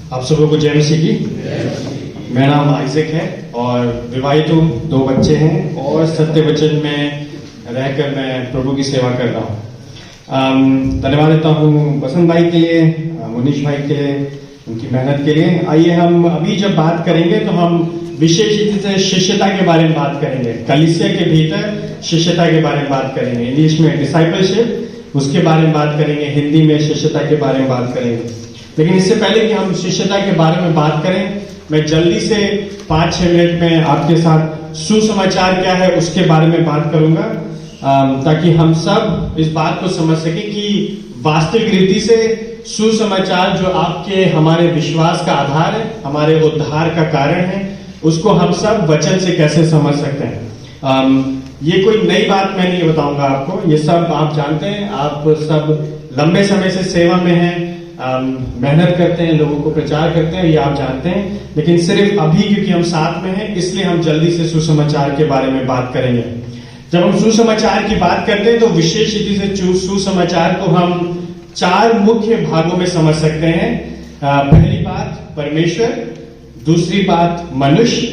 आप सबों को जय मसीह की। मेरा नाम आइजक है और विवाहित हूँ, 2 बच्चे हैं और सत्य वचन में रहकर मैं प्रभु की सेवा कर रहा हूँ। धन्यवाद देता हूँ बसंत भाई के लिए, मुनीश भाई के लिए, उनकी मेहनत के लिए। आइए हम अभी जब बात करेंगे तो हम विशेष रूप से शिष्यता के बारे में बात करेंगे। कलीसिया के भीतर शिष्यता के बारे में बात करेंगे। इंग्लिश में डिसाइपलशिप, उसके बारे में बात करेंगे। हिंदी में शिष्यता के बारे में बात करेंगे। लेकिन इससे पहले कि हम शिष्यता के बारे में बात करें, मैं जल्दी से 5-6 मिनट में आपके साथ सुसमाचार क्या है उसके बारे में बात करूंगा, ताकि हम सब इस बात को समझ सके कि वास्तविक रीति से सुसमाचार जो आपके हमारे विश्वास का आधार है, हमारे उद्धार का कारण है, उसको हम सब वचन से कैसे समझ सकते हैं। ये कोई नई बात मैं नहीं बताऊंगा आपको, ये सब आप जानते हैं। आप सब लंबे समय से सेवा में हैं, मेहनत करते हैं, लोगों को प्रचार करते हैं, ये आप जानते हैं। लेकिन सिर्फ अभी क्योंकि हम साथ में हैं, इसलिए हम जल्दी से सुसमाचार के बारे में बात करेंगे। जब हम सुसमाचार की बात करते हैं तो विशेष रीति से सुसमाचार को हम 4 मुख्य भागों में समझ सकते हैं। पहली बात परमेश्वर, दूसरी बात मनुष्य,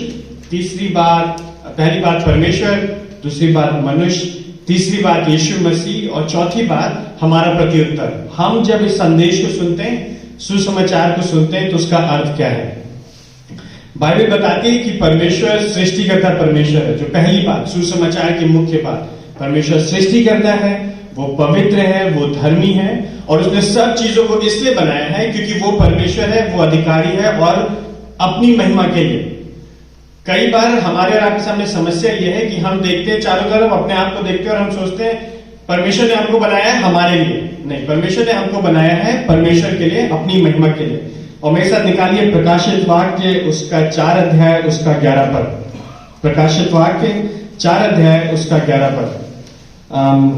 पहली बात परमेश्वर, दूसरी बात मनुष्य, तीसरी बात यीशु मसीह और चौथी बात हमारा प्रत्युत्तर। हम जब इस संदेश को सुनते हैं, सुसमाचार को सुनते हैं, तो उसका अर्थ क्या है। बाइबल बताती है कि परमेश्वर सृष्टिकर्ता परमेश्वर है। जो पहली बात, सुसमाचार की मुख्य बात, परमेश्वर सृष्टि करता है, वो पवित्र है, वो धर्मी है और उसने सब चीजों को इसलिए बनाया है क्योंकि वो परमेश्वर है, वो अधिकारी है और अपनी महिमा के लिए। कई बार हमारे और आपके सामने समस्या यह है कि हम देखते हैं चारों तरफ, अपने आप को देखते हैं और हम सोचते हैं परमेश्वर ने हमको बनाया है हमारे लिए। नहीं, परमेश्वर ने हमको बनाया है परमेश्वर के लिए, अपनी महिमा के लिए। और मेरे साथ निकालिए प्रकाशित वाक्य उसका 4 अध्याय उसका 11 पद। प्रकाशित वाक्य 4 अध्याय उसका 11 पद।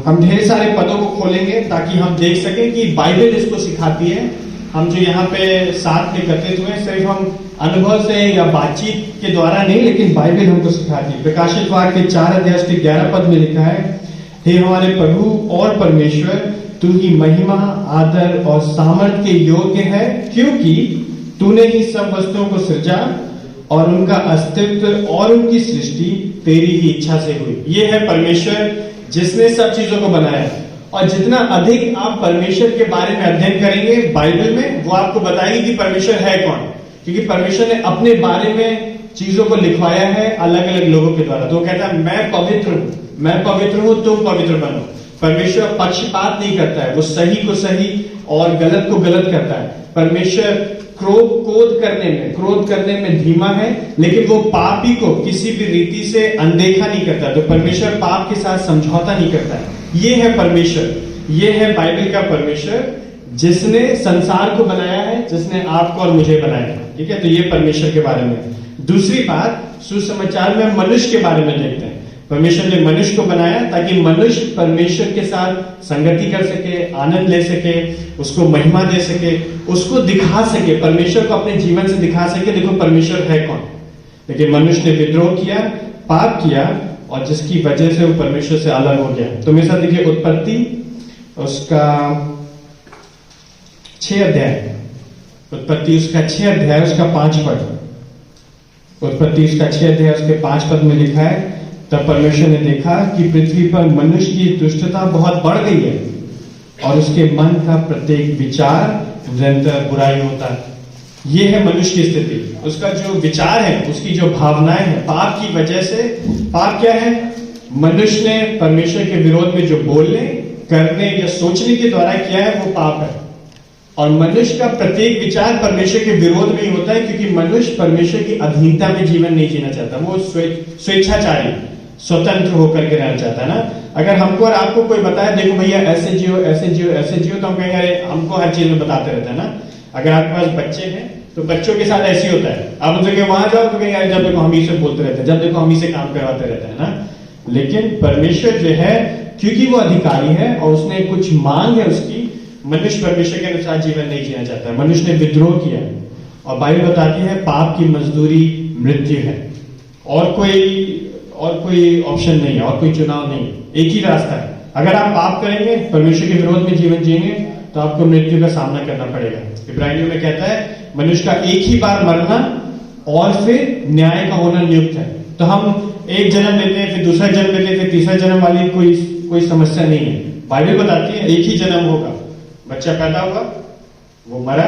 हम ढेर सारे पदों को खोलेंगे ताकि हम देख सकें कि बाइबल इसको सिखाती है। हम जो यहाँ पे साथ में एकत्रित हुए, सिर्फ हम अनुभव से या बातचीत के द्वारा नहीं, लेकिन बाइबल हमको सिखाती है। प्रकाशित वाक्य 4 अध्याय उसके 11 पद में लिखा है, हे हमारे प्रभु और परमेश्वर, तू ही महिमा, आदर और सामर्थ के योग्य है, क्योंकि तूने ही सब वस्तुओं को सृजा और उनका अस्तित्व और उनकी सृष्टि तेरी ही इच्छा से हुई। ये है परमेश्वर जिसने सब चीजों को बनाया। और जितना अधिक आप परमेश्वर के बारे में अध्ययन करेंगे बाइबल में, वो आपको बताएगी कि परमेश्वर है कौन। क्योंकि परमेश्वर ने अपने बारे में चीजों को लिखवाया है अलग अलग लोगों के द्वारा। तो कहता है मैं पवित्र हूं, तुम पवित्र बनो। परमेश्वर पक्षपात नहीं करता है, वो सही को सही और गलत को गलत करता है। परमेश्वर क्रोध करने में धीमा है, लेकिन वो पापी को किसी भी रीति से अनदेखा नहीं करता। तो परमेश्वर पाप के साथ समझौता नहीं करता है। ये है परमेश्वर, ये है बाइबल का परमेश्वर जिसने संसार को बनाया है, जिसने आपको और मुझे बनाया है। ठीक है, तो ये परमेश्वर के बारे में। दूसरी बात, सुसमाचार में मनुष्य के बारे में देखते हैं। परमेश्वर ने मनुष्य को बनाया ताकि मनुष्य परमेश्वर के साथ संगति कर सके, आनंद ले सके, उसको महिमा दे सके, उसको दिखा सके, परमेश्वर को अपने जीवन से दिखा सके, देखो परमेश्वर है कौन। लेकिन मनुष्य ने विद्रोह किया, पाप किया और जिसकी वजह से वो परमेश्वर से अलग हो गया। तो मेरे साथ देखिए उत्पत्ति उसका 6 अध्याय, उत्पत्ति उसका 6 अध्याय उसका 5 पद। उत्पत्ति उसका 6 अध्याय उसके 5 पद में लिखा है, तब परमेश्वर ने देखा कि पृथ्वी पर मनुष्य की दुष्टता बहुत बढ़ गई है और उसके मन का प्रत्येक विचार निरंतर बुराई होता है। ये है मनुष्य की स्थिति। उसका जो विचार है, उसकी जो भावनाएं हैं, पाप की वजह से। पाप क्या है? मनुष्य ने परमेश्वर के विरोध में जो बोलने, करने या सोचने के द्वारा किया है, वो पाप है। और मनुष्य का प्रत्येक विचार परमेश्वर के विरोध में ही होता है, क्योंकि मनुष्य परमेश्वर की अधीनता में जीवन नहीं जीना चाहता। वो स्वेच्छाचारी, स्वतंत्र होकर के रहना चाहता है ना। अगर हमको और आपको कोई बताए, देखो भैया ऐसे जियो, ऐसे जियो, ऐसे जियो, तो हम कहेंगे अरे हमको हर चीज में बताते रहता है ना। अगर आपके पास बच्चे हैं तो बच्चों के साथ ऐसे होता है, आप उनसे वहां जाओ तो कहेंगे जब देखो हम ही से बोलते रहते हैं, जब देखो हम ही से काम करवाते रहते हैं ना। लेकिन परमेश्वर जो है, क्योंकि वो अधिकारी है और उसने कुछ मांग है उसकी, मनुष्य परमेश्वर के अनुसार जीवन नहीं जीना चाहता है। मनुष्य ने विद्रोह किया और बाइबल बताती है पाप की मजदूरी मृत्यु है। और कोई ऑप्शन नहीं है, और कोई चुनाव नहीं, एक ही रास्ता है। अगर आप पाप करेंगे, परमेश्वर के विरोध में जीवन जिएंगे, तो आपको मृत्यु का सामना करना पड़ेगा। इब्रानियों में कहता है मनुष्य का एक ही बार मरना और फिर न्याय का होना नियुक्त है। तो हम एक जन्म लेते हैं, फिर दूसरा जन्म लेते हैं, फिर तीसरा जन्म वाली कोई समस्या नहीं है। बाइबल बताती है एक ही जन्म होगा, बच्चा पैदा हुआ, वो मरा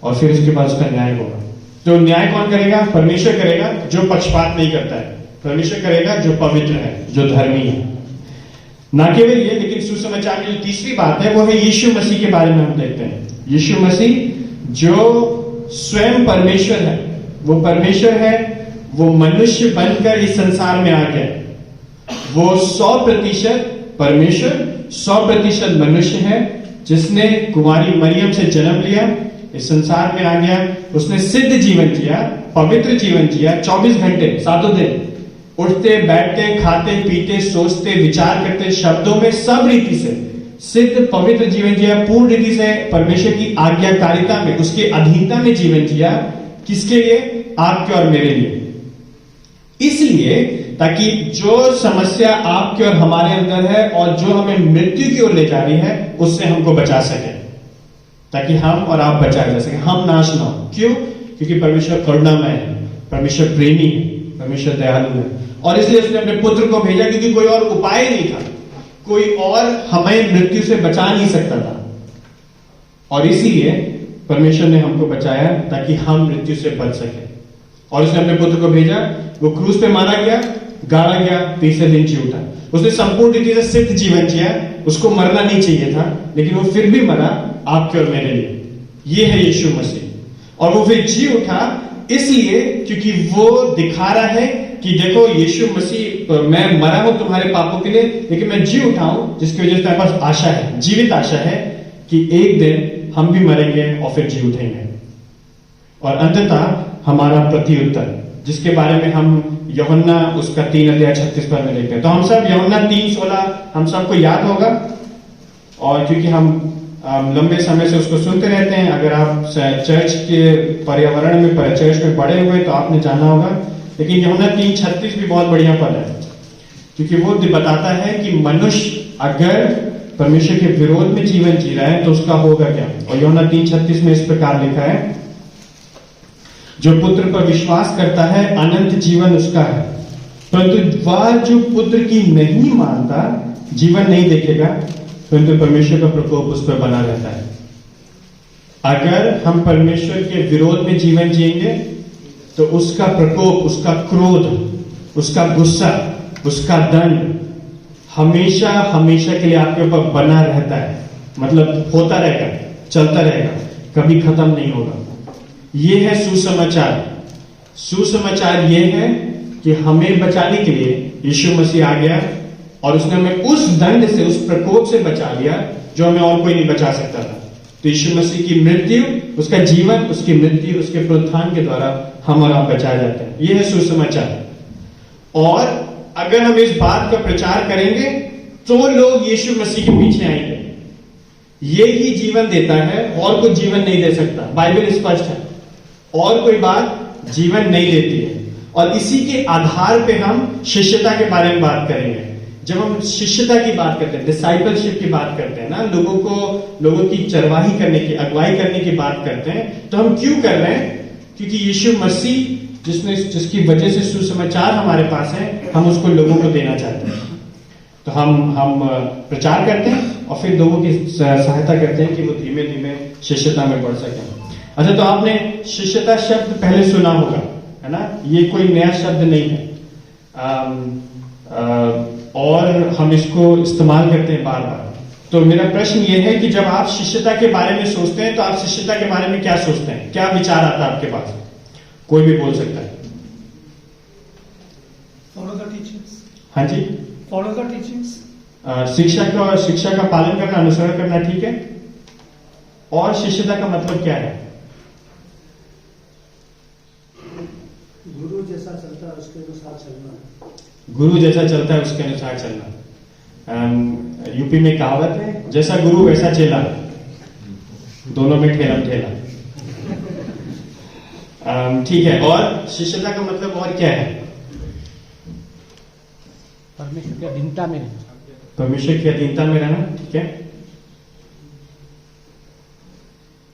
और फिर उसके बाद उसका न्याय होगा। तो न्याय कौन करेगा? परमेश्वर करेगा, जो पक्षपात नहीं करता है। परमेश्वर करेगा जो पवित्र है, जो धर्मी है। ना केवल ये, लेकिन सुसमाचार में जो तीसरी बात है वो है यीशु मसीह के बारे में हम देखते हैं। यीशु मसीह जो स्वयं परमेश्वर है, वो परमेश्वर है, वो मनुष्य बनकर इस संसार में आ गया। वो 100% परमेश्वर 100% मनुष्य है, जिसने कुमारी मरियम से जन्म लिया, इस संसार में आ गया। उसने सिद्ध जीवन जिया, पवित्र जीवन जिया, 24 घंटे 7 दिन उठते बैठते खाते पीते सोचते विचार करते, शब्दों में सब रीति से सिद्ध पवित्र जीवन जिया, पूर्ण रीति से परमेश्वर की आज्ञाकारिता में, उसके अधीनता में जीवन जिया। किसके लिए? आपके और मेरे लिए। इसलिए ताकि जो समस्या आपके और हमारे अंदर है और जो हमें मृत्यु की ओर ले जा रही है, उससे हमको बचा सके, ताकि हम और आप बचाए जा सके, हम नाश ना हो। क्यों? क्योंकि परमेश्वर करुणामय है, परमेश्वर प्रेमी है, परमेश्वर दयालु है। और इसलिए उसने अपने पुत्र को भेजा, क्योंकि कोई और उपाय नहीं था, कोई और हमें मृत्यु से बचा नहीं सकता था। और इसीलिए परमेश्वर ने हमको बचाया ताकि हम मृत्यु से बच सके। और उसने अपने पुत्र को भेजा, वो क्रूस पे मारा गया, गाड़ा गया, तीसरे दिन जी उठा। उसने संपूर्ण रीति से सिद्ध जीवन जिया, उसको मरना नहीं चाहिए था, लेकिन वो फिर भी मरा आपके और मेरे लिए। ये है यीशु मसीह। और वो फिर जी उठा इसलिए क्योंकि वो दिखा रहा है कि देखो यीशु मसीह, मैं मरा हूं तुम्हारे पापों के लिए, लेकिन मैं जी उठा हूं, जिसकी वजह से मेरे पास आशा है, जीवित आशा है कि एक दिन हम भी मरेंगे और फिर जी उठेंगे। और अंततः हमारा प्रत्युत्तर, जिसके बारे में हम यूहन्ना उसका 3:36 में देखते हैं। तो हम सब यूहन्ना 3:16 हम सबको याद होगा, और क्योंकि हम लंबे समय से उसको सुनते रहते हैं। अगर आप चर्च के पर्यावरण में, चर्च में पढ़े हुए, तो आपने जाना होगा। लेकिन यूहन्ना 3:36 भी बहुत बढ़िया पद है, क्योंकि वो बताता है कि मनुष्य अगर परमेश्वर के विरोध में जीवन जी रहा है तो उसका होगा क्या। और यूहन्ना 3:36 में इस प्रकार लिखा है, जो पुत्र पर विश्वास करता है अनंत जीवन उसका है, परंतु वह जो पुत्र की नहीं मानता जीवन नहीं देखेगा, परंतु परमेश्वर का प्रकोप उस पर बना रहता है। अगर हम परमेश्वर के विरोध में जीवन जिएंगे तो उसका प्रकोप, उसका क्रोध, उसका गुस्सा, उसका दंड हमेशा हमेशा के लिए आपके ऊपर बना रहता है। मतलब होता रहेगा, चलता रहेगा, कभी खत्म नहीं होगा। ये है सुसमाचार। सुसमाचार ये है कि हमें बचाने के लिए यीशु मसीह आ गया और उसने हमें उस दंड से, उस प्रकोप से बचा लिया जो हमें और कोई नहीं बचा सकता था। तो यीशु मसीह की मृत्यु, उसका जीवन, उसकी मृत्यु, उसके पुनरुत्थान के द्वारा हम और आप बचाए जाते हैं। यह है सुसमाचार। और अगर हम इस बात का प्रचार करेंगे तो लोग यीशु मसीह के पीछे आएंगे। ये ही जीवन देता है, और कुछ जीवन नहीं दे सकता। बाइबल स्पष्ट है, और कोई बात जीवन नहीं देती है। और इसी के आधार पे हम शिष्यता के बारे में बात करेंगे। जब हम शिष्यता की बात करते हैं, डिसाइपलशिप की बात करते हैं ना, लोगों की चरवाही करने की, अगुवाई करने की बात करते हैं, तो हम क्यों कर रहे हैं? क्योंकि यीशु मसीह जिसकी वजह से सुसमाचार हमारे पास है, हम उसको लोगों को देना चाहते हैं। तो हम प्रचार करते हैं और फिर लोगों की सहायता करते हैं कि वो धीमे धीमे शिष्यता में बढ़ सकें। अच्छा, तो आपने शिष्यता शब्द पहले सुना होगा, है ना? ये कोई नया शब्द नहीं है। और हम इसको इस्तेमाल करते हैं बार बार। तो मेरा प्रश्न ये है कि जब आप शिष्यता के बारे में सोचते हैं तो आप शिष्यता के बारे में क्या सोचते हैं? क्या विचार आता है आपके पास? कोई भी बोल सकता है। Follow the teachings. हाँ जी, फॉलो द टीचिंग्स। शिक्षा का पालन करना, अनुसरण करना, ठीक है। और शिष्यता का मतलब क्या है? गुरु जैसा चलता है उसके अनुसार चलना। गुरु जैसा चलता है उसके अनुसार चलना। यूपी में कहावत है, जैसा गुरु वैसा चेला, दोनों में ठेलम ठेला। ठीक है। और शिष्यता का मतलब और क्या है? परमेश्वर की अधीनता में रहना। परमेश्वर की अधीनता में रहना, ठीक है।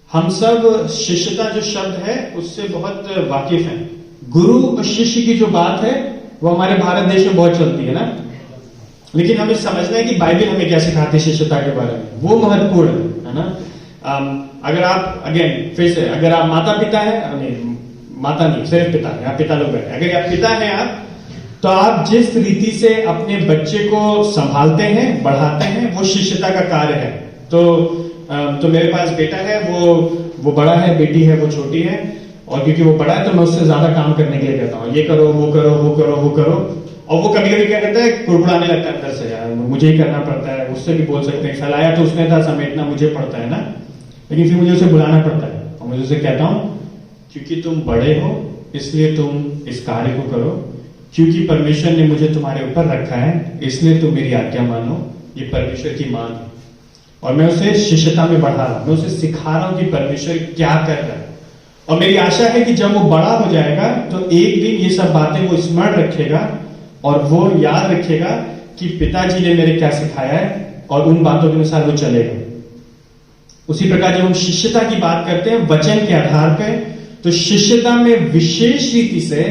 हम सब शिष्यता जो शब्द है उससे बहुत वाकिफ हैं। गुरु और शिष्य की जो बात है वो हमारे भारत देश में बहुत चलती है ना, लेकिन हमें समझना है कि बाइबल हमें क्या सिखाती है शिष्यता के बारे में, वो महत्वपूर्ण है ना। अगर आप अगेन फिर से अगर आप माता पिता है, माता नहीं सिर्फ पिता है, आप पिता लोग हैं, अगर आप पिता हैं आप, तो आप जिस रीति से अपने बच्चे को संभालते हैं बढ़ाते हैं वो शिष्यता का कार्य है। तो मेरे पास बेटा है, वो बड़ा है, बेटी है वो छोटी है, और क्योंकि वो बड़ा है तो मैं उससे ज्यादा काम करने के लिए कहता हूँ, ये करो वो करो वो करो वो करो, और वो कभी कभी क्या करता है कुड़कुड़ाने लगता है अंदर से, यार मुझे ही करना पड़ता है। उससे भी बोल सकते हैं फैलाया तो उसने था, समेटना मुझे पड़ता है ना, लेकिन फिर मुझे उसे बुलाना पड़ता है और मुझे उसे कहता हूँ क्योंकि तुम बड़े हो इसलिए तुम इस कार्य को करो, क्योंकि परमेश्वर ने मुझे तुम्हारे ऊपर रखा है इसलिए तुम मेरी आज्ञा मानो, ये परमेश्वर की मांग है। और मैं उसे शिष्यता में बढ़ा रहा हूं, मैं उसे सिखा रहा हूं कि परमेश्वर क्या कर रहा है, और मेरी आशा है कि जब वो बड़ा हो जाएगा तो एक दिन ये सब बातें वो स्मरण रखेगा और वो याद रखेगा कि पिताजी ने मेरे क्या सिखाया है और उन बातों के अनुसार वो चलेगा। उसी प्रकार जब हम शिष्यता की बात करते हैं वचन के आधार पर, तो शिष्यता में विशेष रीति से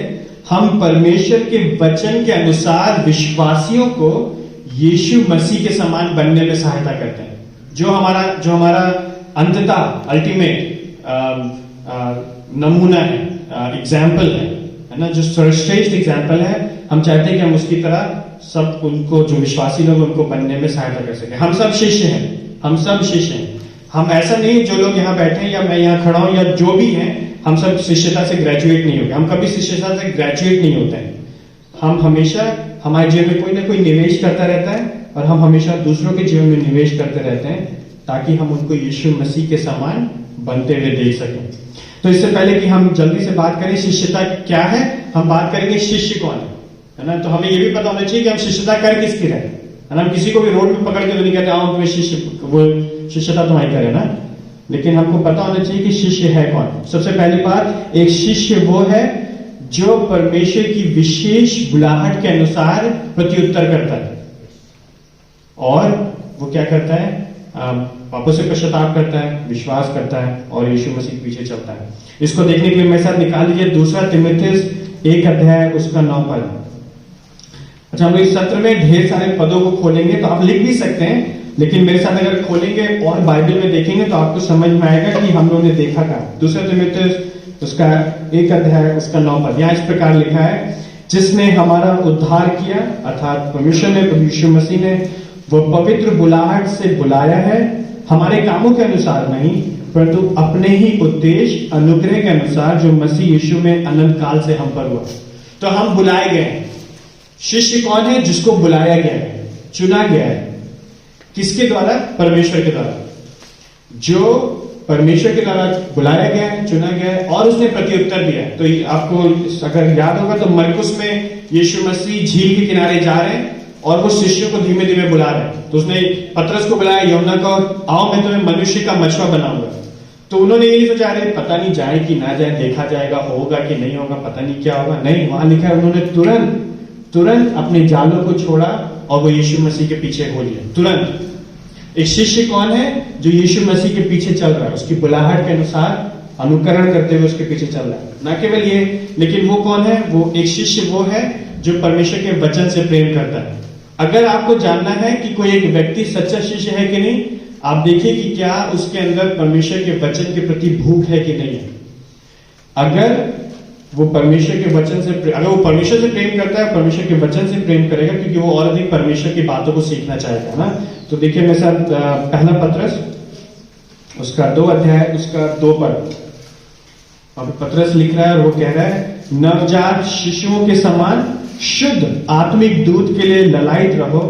हम परमेश्वर के वचन के अनुसार विश्वासियों को यीशु मसीह के समान बनने में सहायता करते हैं। जो हमारा अंततः अल्टीमेट नमूना है, एग्जाम्पल है ना, जो सर्वश्रेष्ठ एग्जाम्पल है, हम चाहते हैं कि हम उसकी तरह सब उनको जो विश्वासी लोग उनको बनने में सहायता कर सके। हम सब शिष्य हैं, हम सब शिष्य हैं। हम ऐसा नहीं जो लोग यहाँ बैठे हैं या मैं यहाँ खड़ा हूं या जो भी हैं, हम सब शिष्यता से ग्रेजुएट नहीं होते, हम कभी शिष्यता से ग्रेजुएट नहीं होते हैं। हम हमेशा हमारे जीवन में कोई ना कोई निवेश करता रहता है और हम हमेशा दूसरों के जीवन में निवेश करते रहते हैं ताकि हम उनको यीशु मसीह के समान बनते हुए देख सकें। तो इससे पहले कि हम जल्दी से बात करें शिष्यता क्या है, हम बात करेंगे शिष्य कौन है ना। तो हमें यह भी पता होना चाहिए कि हम शिष्यता कर किसकी रहे, है ना। हम किसी को भी रोड में पकड़ के तो नहीं कहते आओ तुम्हें शिष्य, वो शिष्यता तुम्हारी करे ना, लेकिन हमको पता होना चाहिए कि शिष्य है कौन। सबसे पहली बात, एक शिष्य वो है जो परमेश्वर की विशेष बुलाहट के अनुसार प्रत्युत्तर करता है और वो क्या करता है, पापों से पश्चाताप करता है, विश्वास करता है और यीशु मसीह के पीछे चलता है। इसको देखने के लिए मेरे साथ निकाल लीजिए 2 तीमुथियुस 1 अध्याय उसका 9 पद। अच्छा, हम इस सत्र में ढेर सारे पदों को खोलेंगे, तो आप लिख भी सकते हैं, लेकिन मेरे साथ अगर खोलेंगे और बाइबल में देखेंगे तो आपको समझ में आएगा कि हम लोगों ने देखा था। 2 तीमुथियुस उसका 1 अध्याय उसका 9 पद, यहाँ इस प्रकार लिखा है, जिसने हमारा उद्धार किया, अर्थात परमेश्वर ने, प्रभु यीशु मसीह ने, वो पवित्र बुलाहट से बुलाया है, हमारे कामों के अनुसार नहीं परंतु अपने ही उद्देश्य अनुग्रह के अनुसार जो मसीह यीशु में अनंत काल से हम पर हुआ। तो हम बुलाए गए हैं। शिष्य कौन है? जिसको बुलाया गया है, चुना गया है। किसके द्वारा? परमेश्वर के द्वारा। जो परमेश्वर के द्वारा बुलाया गया है, चुना गया है और उसने प्रत्युत्तर दिया है। तो आपको अगर याद होगा तो मरकुस में यीशु मसीह झील के किनारे जा रहे हैं और वो शिष्यों को धीमे धीमे बुला रहे हैं। तो उसने पतरस को बुलाया, यूहन्ना को, आओ मैं तुम्हें मनुष्य का मछुआ बनाऊंगा। तो उन्होंने ये नहीं सोचा अरे पता नहीं जाए कि ना जाए, देखा जाएगा, होगा कि नहीं होगा, पता नहीं क्या होगा। नहीं, वहां लिखा है उन्होंने तुरंत अपने जालों को छोड़ा और वो यीशु मसीह के पीछे हो लिया, तुरंत। एक शिष्य कौन है? जो यीशु मसीह के पीछे चल रहा है, उसकी बुलाहट के अनुसार अनुकरण करते हुए उसके पीछे चल रहा है। ना केवल ये, लेकिन वो कौन है? वो एक शिष्य वो है जो परमेश्वर के वचन से प्रेम करता है। अगर आपको जानना है कि कोई एक व्यक्ति सच्चा शिष्य है कि नहीं, आप देखिए कि क्या उसके अंदर परमेश्वर के वचन के प्रति भूख है कि नहीं है। अगर वो परमेश्वर के वचन से, अगर वो परमेश्वर से प्रेम करता है, परमेश्वर के वचन से प्रेम करेगा, क्योंकि वो और अधिक परमेश्वर की बातों को सीखना चाहेगा ना। तो देखिए मेरे साथ पहला पत्रस उसका 2 अध्याय उसका 2 पद, और पत्रस लिख रहा है और वो कह रहा है, नवजात शिशुओं के समान शुद्ध आत्मिक दूध के लिए ललायित रहो,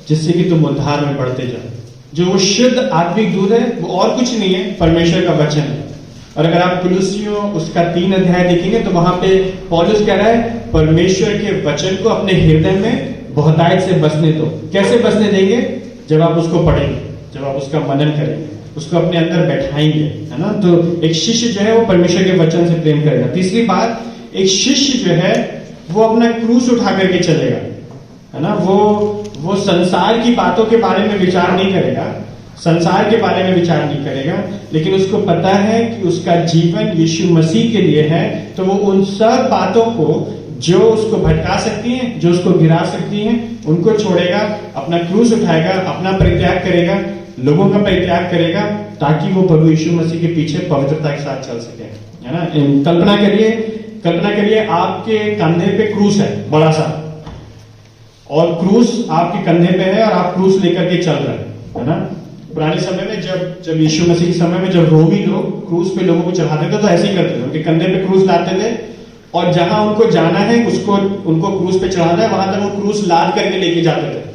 जिससे कि तुम उद्धार में बढ़ते जाओ। जो वो शुद्ध आत्मिक दूध है वो और कुछ नहीं है, परमेश्वर का वचन है। और अगर आप कुलुसियों उसका 3 अध्याय देखेंगे तो वहां पे पौलुस कह रहा है, परमेश्वर के वचन को अपने हृदय में बहुतायत से बसने दो। कैसे बसने देंगे? जब आप उसको पढ़ेंगे, जब आप उसका मनन करेंगे, उसको अपने अंदर बैठाएंगे, है ना। तो एक शिष्य जो है वो परमेश्वर के वचन से प्रेम करेगा। तीसरी बात, एक शिष्य जो है वो अपना क्रूस उठा करके चलेगा, है ना। वो संसार की बातों के बारे में विचार नहीं करेगा, संसार के बारे में विचार नहीं करेगा, लेकिन उसको पता है कि उसका जीवन यीशु मसीह के लिए है, तो वो उन सब बातों को जो उसको भटका सकती हैं, जो उसको गिरा सकती हैं, उनको छोड़ेगा, अपना क्रूस उठाएगा, अपना परित्याग करेगा, लोगों का परित्याग करेगा, ताकि वो प्रभु यीशु मसीह के पीछे पवित्रता के साथ चल सके, है ना। कल्पना करिए आपके कंधे पे क्रूस है बड़ा सा, और क्रूस आपके कंधे पे है और आप क्रूस लेकर के चल रहे हैं, है ना। पुराने समय में जब यीशु मसीह के समय में जब रोमी लोग क्रूस पे लोगों को चढ़ाते थे तो ऐसे ही करते थे, उनके कंधे पे क्रूस लाते थे, और जहां उनको जाना है उनको क्रूस पे चढ़ाना है, वहां तक वो क्रूस लाद करके लेके जाते थे।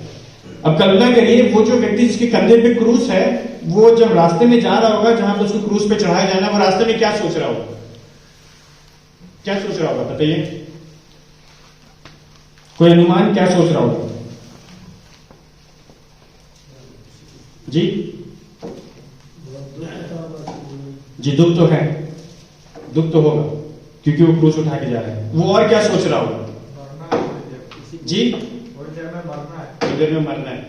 अब कल्पना करिए वो जो व्यक्ति जिसके कंधे पे क्रूस है, वो जब रास्ते में जा रहा होगा जहां पर उसको क्रूस पे चढ़ाया जाना है, वो रास्ते में क्या सोच रहा होगा, क्या सोच रहा होगा बताइए, कोई अनुमान क्या सोच रहा होगा जी? जी दुख तो है, दुख तो होगा क्योंकि वो क्रूस उठा के जा रहा है। वो और क्या सोच रहा होगा जी? थोड़ी देर में मरना है।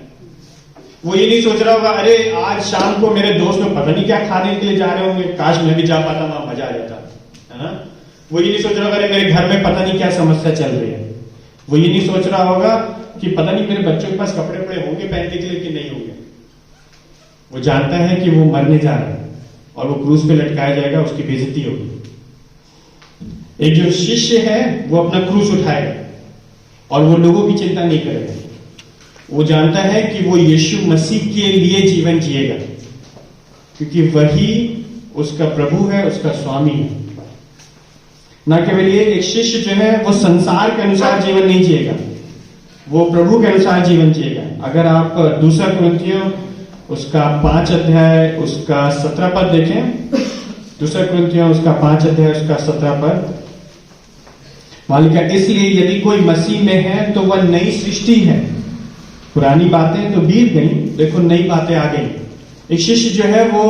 वो ये नहीं सोच रहा होगा अरे आज शाम को मेरे दोस्त लोग पता नहीं क्या खाने के लिए जा रहे होंगे, काश मैं भी जा पाता, वहां मजा आ जाता, है ना। वो ये नहीं सोच रहा होगा अरे मेरे घर में पता नहीं क्या समस्या चल रही है। वो ये नहीं सोच रहा होगा कि पता नहीं मेरे बच्चों के पास कपड़े वपड़े होंगे पहनने के लिए कि नहीं होंगे। वो जानता है कि वो मरने जा रहा है और वो क्रूस पे लटकाया जाएगा, उसकी बेइज्जती होगी। एक जो शिष्य है वो अपना क्रूस उठाएगा और वो लोगों की चिंता नहीं करेगा। वो जानता है कि वो यीशु मसीह के लिए जीवन जिएगा, क्योंकि वही उसका प्रभु है, उसका स्वामी है। ना केवल ये, एक शिष्य जो है वो संसार के अनुसार जीवन नहीं जिएगा, वो प्रभु के अनुसार जीवन जिएगा। अगर आप दूसरा कुरिन्थियों उसका 5 अध्याय उसका 17 पद देखें, दूसरा कुरिन्थियों उसका 5 अध्याय उसका 17 पद, वहां लिखा इसलिए यदि कोई मसीह में है तो वह नई सृष्टि है, पुरानी बातें तो बीत गई, देखो नई बातें आ गई। एक शिष्य जो है वो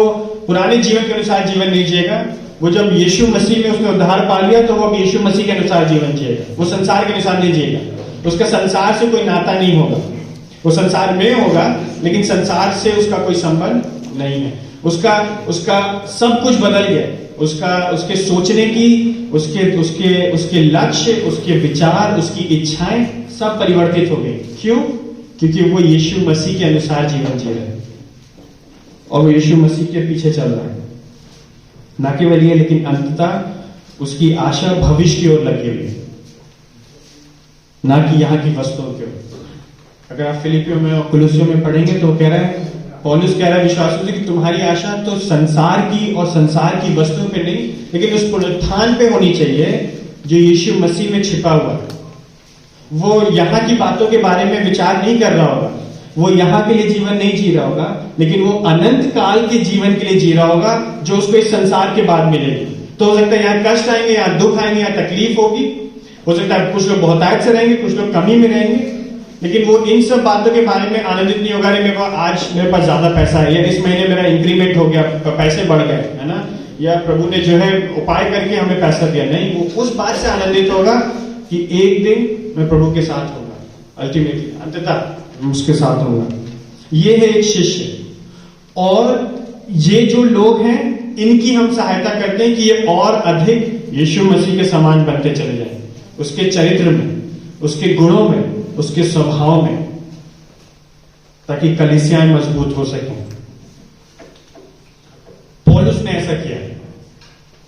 पुराने जीवन के अनुसार जीवन नहीं जिएगा, वो जब यीशु मसीह में उसने उद्धार पा लिया तो वो अब यीशु मसीह के अनुसार जीवन जिएगा, वो संसार के अनुसार नहीं जिएगा। उसका संसार से कोई नाता नहीं होगा, वो संसार में होगा लेकिन संसार से उसका कोई संबंध नहीं है। उसका सब कुछ बदल गया, उसके सोचने की, उसके लक्ष्य, उसके विचार, उसकी इच्छाएं सब परिवर्तित हो गई। क्यों? क्योंकि वो यीशु मसीह के अनुसार जीवन जी रहा है और वो यीशु मसीह के पीछे चल रहा है। ना केवल ये, लेकिन अंततः उसकी आशा भविष्य की ओर लगी हुई है, ना कि यहां की वस्तुओं की ओर। अगर आप फिलिपियों में और कुलुसियों में पढ़ेंगे तो कह रहा है, पौलुस कह रहा है विश्वासियों से कि तुम्हारी आशा तो संसार की और संसार की वस्तुओं पे नहीं, लेकिन उस पुनरुत्थान पे होनी चाहिए जो यीशु मसीह में छिपा हुआ है। वो यहां की बातों के बारे में विचार नहीं कर रहा होगा, वो यहां के लिए जीवन नहीं जी रहा होगा, लेकिन वो अनंत काल के जीवन के लिए जी रहा होगा जो उसको इस संसार के बाद मिलेगी। तो हो सकता है यहाँ कष्ट आएंगे, यहाँ दुख आएंगे, यहाँ तकलीफ होगी, हो सकता है कुछ लोग बहुतायत से रहेंगे, कुछ लोग कमी में रहेंगे, लेकिन वो इन सब बातों के बारे में आनंदित नहीं होगा। मेरे को आज मेरे पास ज्यादा पैसा है, या इस महीने मेरा इंक्रीमेंट हो गया, पैसे बढ़ गए, है ना, या प्रभु ने जो है उपाय करके हमें पैसा दिया। नहीं, वो उस बात से आनंदित होगा कि एक दिन मैं प्रभु के साथ होगा, अल्टीमेटली अंततः उसके साथ होगा। ये है एक शिष्य। और ये जो लोग हैं इनकी हम सहायता करते हैं कि ये और अधिक यीशु मसीह के समान बनते चले जाएं, उसके चरित्र में, उसके गुणों में, उसके स्वभाव में, ताकि कलीसियाएं मजबूत हो सकें। पौलुस ने ऐसा किया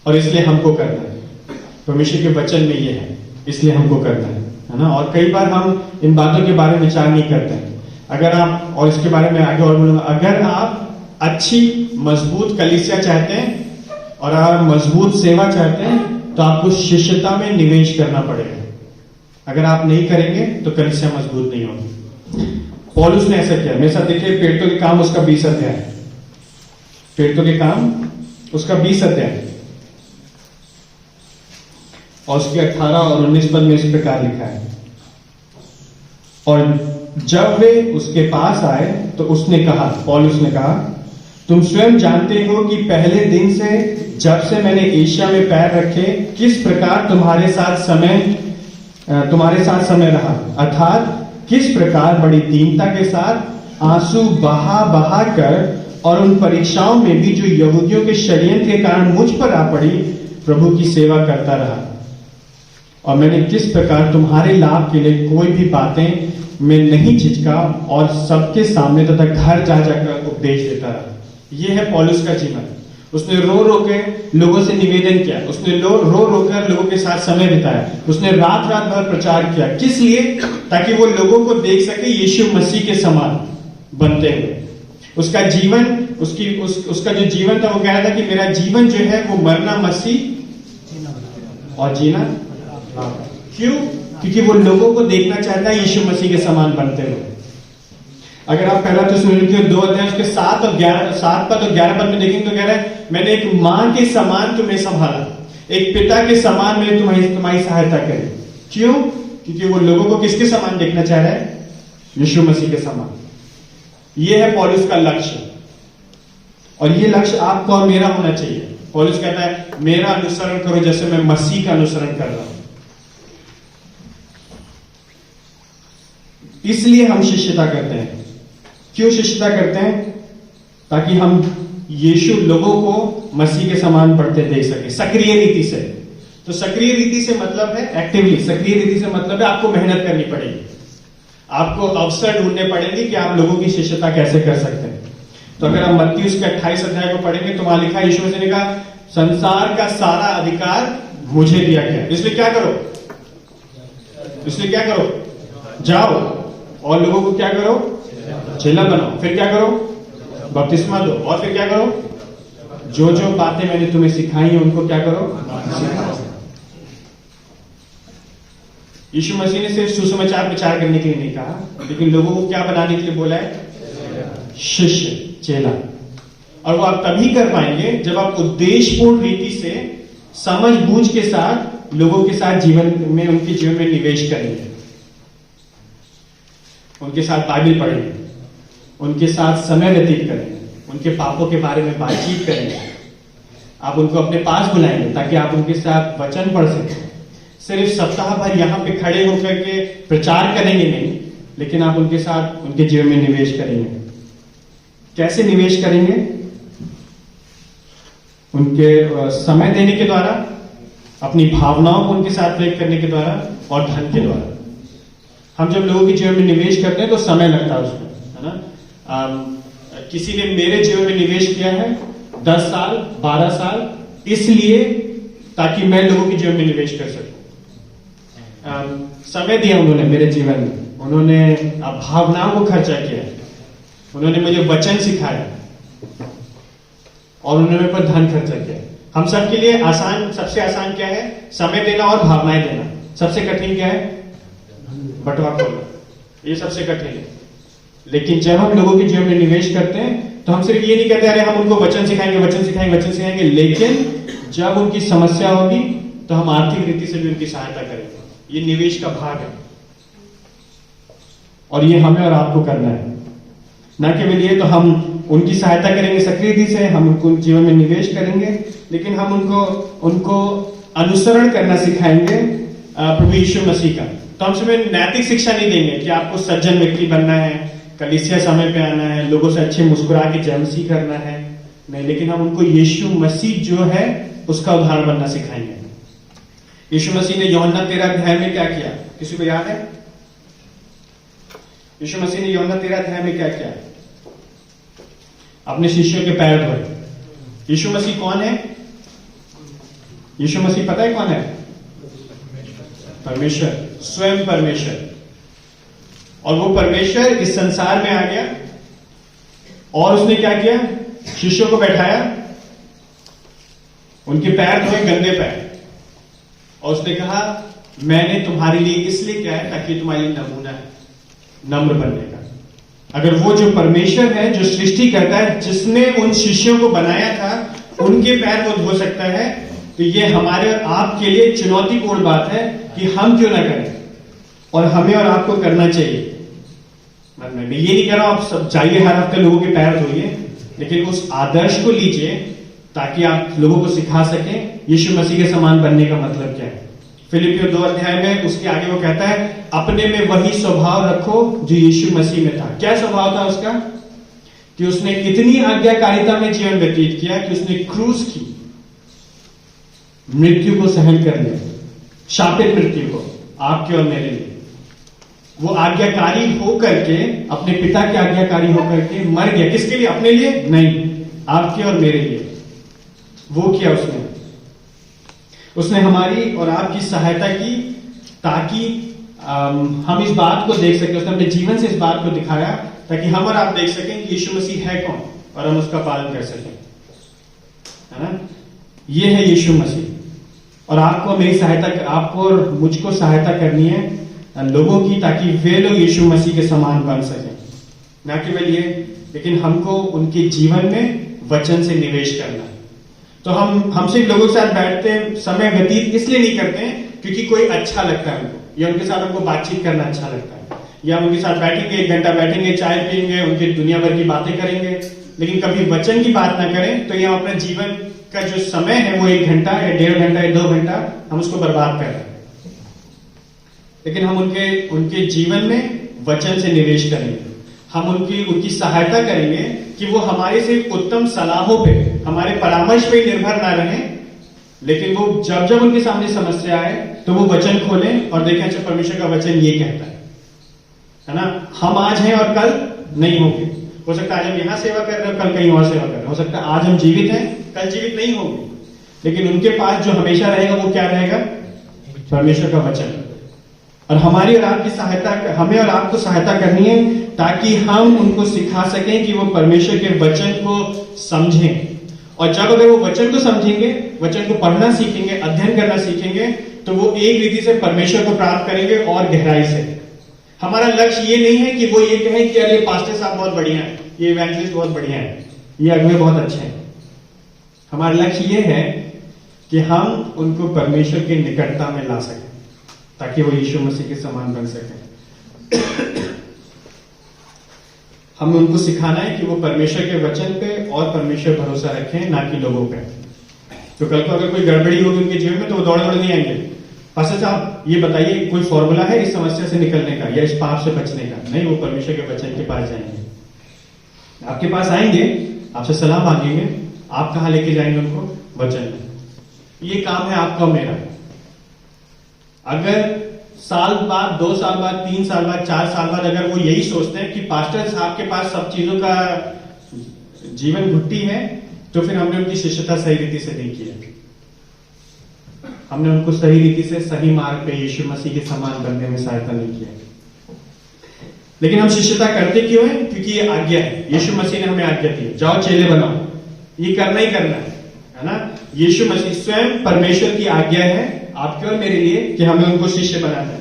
और इसलिए हमको करना है। परमेश्वर के वचन में ये है, इसलिए हमको करना है ना। और कई बार हम इन बातों के बारे में विचार नहीं करते हैं। अगर आप, और इसके बारे में आगे और बोलूंगा, अगर आप अच्छी मजबूत कलीसिया चाहते हैं और आप मजबूत सेवा चाहते हैं तो आपको शिष्यता में निवेश करना पड़ेगा। अगर आप नहीं करेंगे तो कलीसिया मजबूत नहीं होगी। पौलुस ने ऐसा किया। मेरे साथ देखिए पेटों के काम उसका 20 अध्याय, पेटों के काम उसका 20 अध्याय और उसके 18 और 19 पद में इस प्रकार लिखा है, और जब वे उसके पास आए तो उसने कहा, पौलुस ने कहा, तुम स्वयं जानते हो कि पहले दिन से जब से मैंने एशिया में पैर रखे किस प्रकार तुम्हारे साथ समय रहा, अर्थात किस प्रकार बड़ी दीनता के साथ आंसू बहा बहा कर और उन परीक्षाओं में भी जो यहूदियों के षड्यंत्र के कारण मुझ पर आ पड़ी, प्रभु की सेवा करता रहा। और मैंने किस प्रकार तुम्हारे लाभ के लिए कोई भी बातें में नहीं झिझका और सबके सामने तथा घर जा जाकर उपदेश देता रहा। यह है पौलुस का जीवन। उसने रो रो के लोगों से निवेदन किया, उसने रो रो कर लोगों के साथ समय बिताया, उसने रात रात भर प्रचार किया। किस लिए? ताकि वो लोगों को देख सके यीशु मसीह के समान बनते हुए। उसका जीवन, उसका जो जीवन था, वो कह रहा था कि मेरा जीवन जो है वो मरना मसीह और जीना। क्यों? क्योंकि वो लोगों को देखना चाहता है यीशु मसीह के समान बनते हुए। अगर आप पहला थिस्सलुनीकियों 2 अध्याय उसके 7 पद और 11 पद में देखेंगे तो कह रहा है, मैंने एक मां के समान तुम्हें संभाला, एक पिता के समान मैंने तुम्हारी सहायता करी। क्यों? क्योंकि वो लोगों को किसके समान देखना चाह रहा है? यीशु मसीह के समान। यह है पौलुस का लक्ष्य, और ये लक्ष्य आपको और मेरा होना चाहिए। पौलुस कहता है, मेरा अनुसरण करो जैसे मैं मसीह का अनुसरण कर रहा हूं। इसलिए हम शिष्यता करते हैं। क्यों शिष्यता करते हैं? ताकि हम यीशु लोगों को मसीह के समान बढ़ते देख सके, सक्रिय रीति से। तो सक्रिय रीति से मतलब है एक्टिवली, सक्रिय रीति से मतलब है आपको मेहनत करनी पड़ेगी, आपको अवसर ढूंढने पड़ेंगे कि आप लोगों की शिष्यता कैसे कर सकते हैं। तो अगर आप मत्ती उसके 28 अध्याय को पढ़ेंगे तो वहां लिखा, यीशु मसीह ने कहा, संसार का सारा अधिकार मुझे दिया गया, इसलिए क्या करो? इसलिए क्या करो? जाओ और लोगों को क्या करो? चेला बनाओ। फिर क्या करो? बपतिस्मा दो। और फिर क्या करो? जो जो बातें मैंने तुम्हें सिखाई हैं उनको क्या करो? सिखाओ। यीशु मसीह ने सिर्फ सुसमाचार प्रचार करने के लिए नहीं कहा, लेकिन लोगों को क्या बनाने के लिए बोला है? शिष्य, चेला। और वो आप तभी कर पाएंगे जब आप उद्देश्यपूर्ण रीति से, समझ बूझ के साथ लोगों के साथ जीवन में, उनके जीवन में निवेश करेंगे, उनके साथ बाइबल पढ़ेंगे, उनके साथ समय व्यतीत करेंगे, उनके पापों के बारे में बातचीत करेंगे। आप उनको अपने पास बुलाएंगे ताकि आप उनके साथ वचन पढ़ सकें। सिर्फ सप्ताह भर यहां पे खड़े होकर के प्रचार करेंगे नहीं, लेकिन आप उनके साथ उनके जीवन में निवेश करेंगे। कैसे निवेश करेंगे? उनके समय देने के द्वारा, अपनी भावनाओं को उनके साथ व्यक्त करने के द्वारा, और धन के द्वारा। हम जब लोगों के जीवन में निवेश करते हैं तो समय लगता है उसमें, है ना। किसी ने मेरे जीवन में निवेश किया है 10 साल 12 साल, इसलिए ताकि मैं लोगों के जीवन में निवेश कर सकूं। समय दिया उन्होंने मेरे जीवन में, उन्होंने भावनाओं को खर्चा किया, उन्होंने मुझे वचन सिखाया, और उन्होंने मेरे पर धन खर्चा किया। हम सबके लिए आसान, सबसे आसान क्या है? समय देना और भावनाएं देना। सबसे कठिन क्या है? बटवा खोलना। ये सबसे कठिन है। लेकिन जब हम लोगों के जीवन में निवेश करते हैं तो हम सिर्फ ये नहीं कहते अरे हम उनको वचन सिखाएंगे, लेकिन जब उनकी समस्या होगी तो हम आर्थिक रीति से भी उनकी सहायता करेंगे। ये निवेश का भाग है, और ये हमें और आपको करना है। न केवल ये, तो हम उनकी सहायता करेंगे सक्रिय रीति से, हम उनको जीवन में निवेश करेंगे, लेकिन हम उनको अनुसरण करना सिखाएंगे प्रभु यीशु मसीह का। तो हम सिर्फ नैतिक शिक्षा नहीं देंगे कि आपको सज्जन व्यक्ति बनना है, कलीसिया समय पे आना है, लोगों से अच्छे मुस्कुरा के जलसी करना है, नहीं, लेकिन हम उनको यीशु मसीह जो है उसका उदाहरण बनना सिखाएंगे। यीशु मसीह ने यूहन्ना 13 अध्याय में क्या किया? किसी को याद है? यीशु मसीह ने यूहन्ना 13 अध्याय में क्या किया? अपने शिष्यों के पैर धोए। यीशु मसीह कौन है? यीशु मसीह पता है कौन है? परमेश्वर, स्वयं परमेश्वर। और वो परमेश्वर इस संसार में आ गया, और उसने क्या किया? शिष्यों को बैठाया, उनके पैर धोए, गंदे पैर, और उसने कहा मैंने तुम्हारे लिए इसलिए किया है ताकि तुम्हारे लिए नमूना है नम्र बनने का। अगर वो जो परमेश्वर है, जो सृष्टि करता है, जिसने उन शिष्यों को बनाया था, उनके पैर वो धो सकता है, तो ये हमारे और आपके लिए चुनौतीपूर्ण बात है कि हम क्यों ना करें, और हमें और आपको करना चाहिए। मैं ये नहीं कह रहा हूं आप सब जाइए हर हफ्ते लोगों के पैर धोइए, लेकिन उस आदर्श को लीजिए ताकि आप लोगों को सिखा सकें यीशु मसीह के समान बनने का मतलब क्या है। फिलिपियों 2 अध्याय में उसके आगे वो कहता है अपने में वही स्वभाव रखो जो यीशु मसीह में था। क्या स्वभाव था उसका? कि उसने इतनी आज्ञाकारिता में जीवन व्यतीत किया कि उसने क्रूस की, मृत्यु को सहन कर लिया, शापित मृत्यु को आपके और मेरे लिए। वो आज्ञाकारी होकर के, अपने पिता के आज्ञाकारी होकर के मर गया। किसके लिए? अपने लिए नहीं, आपके और मेरे लिए। वो किया उसने हमारी और आपकी सहायता की ताकि हम इस बात को देख सकें। उसने अपने जीवन से इस बात को दिखाया ताकि हम और आप देख सकें कि यीशु मसीह है कौन और हम उसका पालन कर सकें, है ना? ये है यीशु मसीह। और आपको मेरी सहायता, आपको और मुझको सहायता करनी है लोगों की, ताकि वे लोग यीशु मसीह के समान बन सकें। ना केवल ये, लेकिन हमको उनके जीवन में वचन से निवेश करना है। तो हम सिर्फ लोगों के साथ बैठते समय व्यतीत इसलिए नहीं करते हैं क्योंकि कोई अच्छा लगता है उनको, या उनके साथ हमको बातचीत करना अच्छा लगता है, या हम उनके साथ बैठेंगे, 1 घंटा बैठेंगे, चाय पियेंगे, उनकी दुनिया भर की बातें करेंगे, लेकिन कभी वचन की बात ना करें तो ये हम अपने जीवन का जो समय है वो 1 घंटा या 1.5 घंटा या 2 घंटा हम उसको बर्बाद कर रहे हैं। लेकिन हम उनके जीवन में वचन से निवेश करेंगे, हम उनकी सहायता करेंगे कि वो हमारे से उत्तम सलाहों पे, हमारे परामर्श पे निर्भर ना रहें, लेकिन वो जब उनके सामने समस्या आए तो वो वचन खोलें और देखें अच्छा परमेश्वर का वचन ये कहता है ना? हम आज हैं और कल नहीं होंगे। हो सकता है आज हम यहां सेवा कर रहे हैं, कल कहीं और सेवा कर रहे हैं। हो सकता है आज हम जीवित हैं, कल जीवित नहीं होंगे, लेकिन उनके पास जो हमेशा रहेगा वो क्या रहेगा? परमेश्वर का वचन। और हमारी और आपकी सहायता, हमें और आपको सहायता करनी है ताकि हम उनको सिखा सकें कि वो परमेश्वर के वचन को समझें। और जब अगर वो वचन को समझेंगे, वचन को पढ़ना सीखेंगे, अध्ययन करना सीखेंगे, तो वो एक रीति से परमेश्वर को प्राप्त करेंगे और गहराई से। हमारा लक्ष्य ये नहीं है कि वो ये कहें कि अरे पास्टर साहब बहुत बढ़िया है, ये इवेंजलिस्ट बहुत बढ़िया है, ये अगुवे बहुत अच्छे हैं। हमारा लक्ष्य ये है कि हम उनको परमेश्वर के निकटता में ला सकें ताकि वो यीशु मसीह के समान बन सके। हमें उनको सिखाना है कि वो परमेश्वर के वचन पे और परमेश्वर भरोसा रखें, ना कि लोगों पे। तो कल को अगर कोई गड़बड़ी होगी उनके जीवन में तो वो दौड़ नहीं आएंगे। पास्टर साहब ये बताइए कोई फॉर्मूला है इस समस्या से निकलने का या इस पाप से बचने का? नहीं, वो परमेश्वर के वचन के पास जाएंगे, आपके पास आएंगे, आपसे सलाह मांगेंगे, आप कहां लेके जाएंगे उनको? वचन में। ये काम है आपका मेरा। अगर साल बाद, 2 साल बाद, 3 साल बाद, 4 साल बाद अगर वो यही सोचते हैं कि पास्टर साहब के पास सब चीजों का जीवन घुट्टी है, तो फिर हमने उनकी शिष्यता सही रीति से नहीं की है। हमने उनको सही रीति से सही मार्ग पे यीशु मसीह के समान बनने में सहायता नहीं किया। लेकिन हम शिष्यता करते क्यों है? क्योंकि ये आज्ञा है, यीशु मसीह ने हमें आज्ञा दी, जाओ चेले बनाओ, ये करना ही करना है ना? यीशु मसीह स्वयं परमेश्वर की आज्ञा है आपके और मेरे लिए कि हमें उनको शिष्य बनाना है।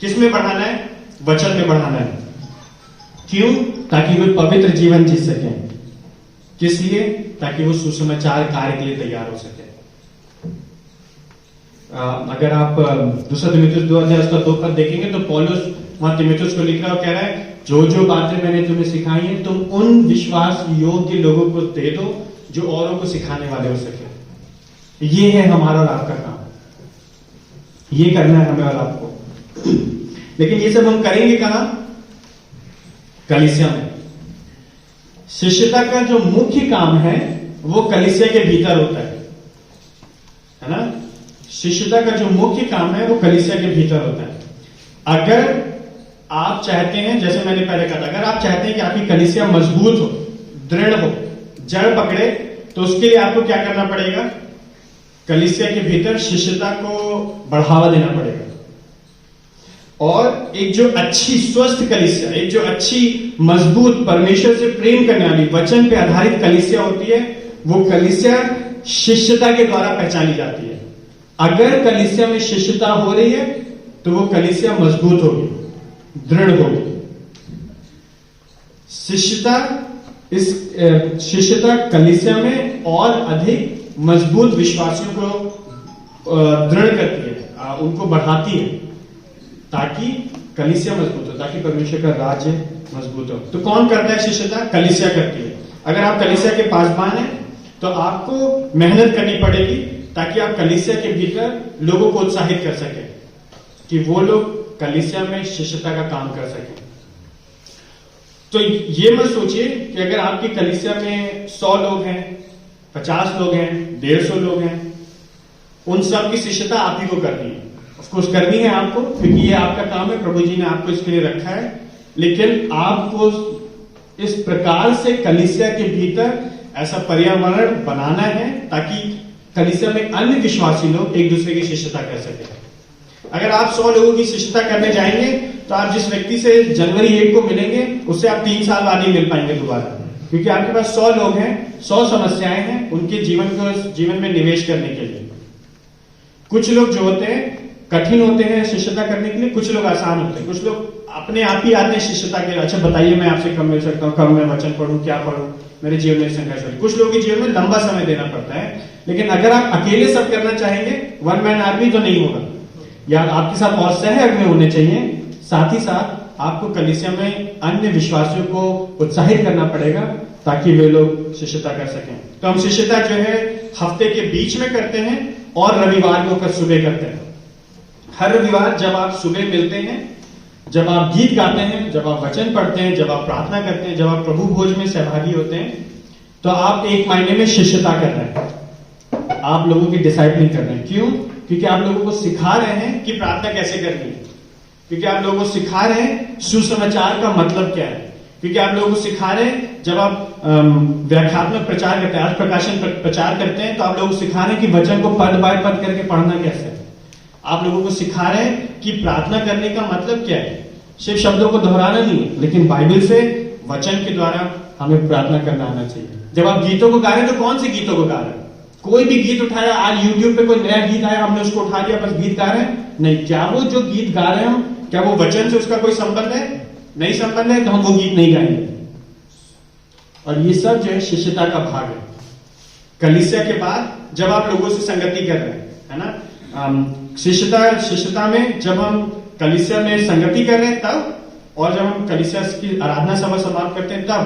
किसमें बढ़ाना है? वचन में बढ़ाना है। क्यों? ताकि वे पवित्र जीवन जी सकें। किस लिए? ताकि वो सुसमाचार कार्य के लिए तैयार हो सके। अगर आप 2 तिमुथियुस 2 अध्याय उसका 2 पद देखेंगे तो पौलुस वहां तिमुथियुस को लिख रहा है और कह रहा है जो जो बातें मैंने तुम्हें सिखाई हैं तुम उन विश्वास योग्य लोगों को दे दो जो औरों को सिखाने वाले हो सके। ये है हमारा और आपका काम, ये करना है हमें और आपको। लेकिन ये सब हम करेंगे कहां? कलीसिया में। शिष्यता का जो मुख्य काम है वो कलीसिया के भीतर होता है ना? शिष्यता का जो मुख्य काम है वो कलीसिया के भीतर होता है। अगर आप चाहते हैं, जैसे मैंने पहले कहा था, अगर आप चाहते हैं कि आपकी कलीसिया मजबूत हो, दृढ़ हो, जड़ पकड़े, तो उसके लिए आपको क्या करना पड़ेगा? कलीसिया के भीतर शिष्यता को बढ़ावा देना पड़ेगा। और एक जो अच्छी स्वस्थ कलीसिया, एक जो अच्छी मजबूत परमेश्वर से प्रेम करने वाली वचन पे आधारित कलीसिया होती है, वो कलीसिया शिष्यता के द्वारा पहचानी जाती है। अगर कलीसिया में शिष्यता हो रही है तो वो कलीसिया मजबूत होगी, दृढ़ होगी। शिष्यता कलीसिया में और अधिक मजबूत विश्वासियों को दृढ़ करती है, उनको बढ़ाती है ताकि कलीसिया मजबूत हो, ताकि परमेश्वर का राज्य मजबूत हो। तो कौन करता है शिष्यता? कलीसिया करती है। अगर आप कलीसिया के पासबान हैं तो आपको मेहनत करनी पड़ेगी ताकि आप कलीसिया के भीतर लोगों को उत्साहित कर सकें कि वो लोग कलीसिया में शिष्यता का काम कर सकें। तो ये मत सोचिए कि अगर आपकी कलीसिया में 100 लोग हैं, 50 लोग हैं, 150 लोग हैं, उन सब की शिष्यता आप ही को करनी है। ऑफकोर्स करनी है आपको, क्योंकि ये आपका काम है, प्रभु जी ने आपको इसके लिए रखा है। लेकिन आपको इस प्रकार से कलीसिया के भीतर ऐसा पर्यावरण बनाना है ताकि कलीसिया में अन्य विश्वासी लोग एक दूसरे की शिष्यता कर सके। अगर आप 100 लोगों की शिष्यता करने जाएंगे तो आप जिस व्यक्ति से जनवरी 1 को मिलेंगे उससे आप 3 साल बाद नहीं मिल पाएंगे दोबारा, क्योंकि आपके पास 100 लोग हैं, 100 समस्याएं हैं उनके जीवन में निवेश करने के लिए। कुछ लोग जो होते हैं कठिन होते हैं शिष्यता करने के लिए, कुछ लोग आसान होते हैं, कुछ लोग अपने आप ही आते हैं शिष्यता के लिए। अच्छा बताइए मैं आपसे कब मिल सकता हूँ, कब मैं वचन पढ़ूं, क्या पढ़ूं, मेरे जीवन में संघर्ष हो रही। कुछ लोगों के जीवन में लंबा समय देना पड़ता है। लेकिन अगर आप अकेले सब करना चाहेंगे, वन मैन आर्मी, तो नहीं होगा। या आपके साथ और सहयोगी होने चाहिए। साथ ही साथ आपको कलीसिया में अन्य विश्वासियों को उत्साहित करना पड़ेगा ताकि वे लोग शिष्यता कर सकें। तो हम शिष्यता जो है हफ्ते के बीच में करते हैं और रविवार को सुबह करते हैं। हर रविवार जब आप सुबह मिलते हैं, जब आप गीत गाते हैं, जब आप वचन पढ़ते हैं, जब आप प्रार्थना करते हैं, जब आप प्रभु भोज में सहभागी होते हैं, तो आप एक महीने में शिष्यता कर रहे हैं। आप लोगों की डिसाइपलिंग कर रहे हैं। क्यों? क्योंकि आप लोगों को सिखा रहे हैं कि प्रार्थना कैसे करनी है, क्योंकि आप लोगों को सिखा रहे हैं सुसमाचार का मतलब क्या है, क्योंकि आप लोगों को सिखा रहे हैं जब आप व्याख्यात्मक प्रचार करते हैं, आज प्रकाशन प्रचार करते हैं, तो आप लोगों को सिखा रहे हैं कि वचन को पद बाय पद करके पढ़ना कैसे है। आप लोगों को सिखा रहे हैं कि प्रार्थना करने का मतलब क्या है, सिर्फ शब्दों को दोहराना नहीं है, लेकिन बाइबल से वचन के द्वारा हमें प्रार्थना करना आना चाहिए। जब आप गीतों को गा रहे हैं तो कौन से गीतों को गा रहे हैं? कोई भी गीत उठाया, आज यूट्यूब पे कोई नया गीत आया, हमने उसको उठा लिया, बस गीत गा रहे हैं? नहीं। क्या वो जो गीत गा रहे हैं हम, क्या वो वचन से उसका कोई संबंध है? नहीं संबंध है, तो हम वो गीत नहीं गाएंगे। और ये सब जो है शिष्यता का भाग है। कलीसिया के बाद जब आप लोगों से संगति कर रहे हैं, है ना, शिष्यता में जब हम कलीसिया में संगति कर रहे हैं तब, और जब हम कलीसिया की आराधना सभा समाप्त करते हैं तब